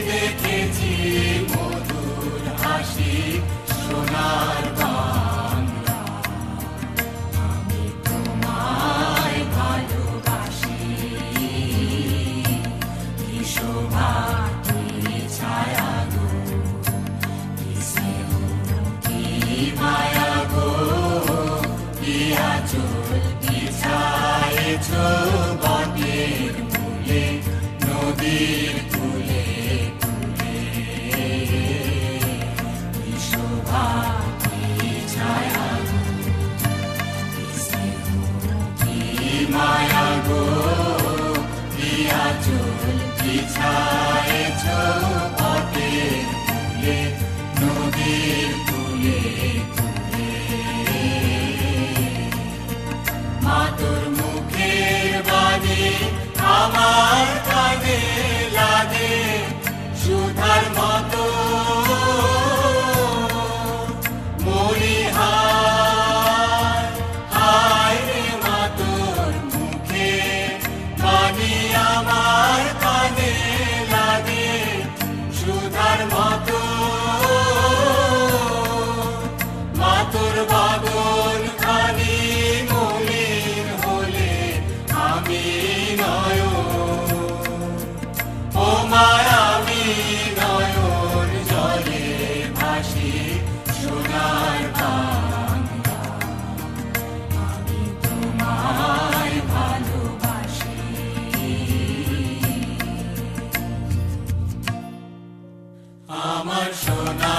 দেখেছি মধুর হাসি সোনার বাংলা। আমি তোমায় ভালোবাসি, কি শোভা কি ছায়া গো, কি স্নেহ কি মায়া গো, কি আঁচল বিছায়েছ বটের মূলে নদীর কূলে কূলে। কি শোভা কি ছায়া গো, কি স্নেহ কি মায়া গো, কি আঁচল বিছায়েছ বটের মূলে নদীর কূলে কূলে। মা তোর মুখের বাণী আমার কানে লাগে সুধার মতো, মরি হায় হায় রে মা তোর মুখের বাণী আমার কানে লাগে সুধার মতো। মা তোর বাদন খানি মলিন হলে আমি ও মায়া আমি নয়ন জলে ভাসি সোনার বাংলা। আমি তোমায় ভালোবাসি। আমার সোনা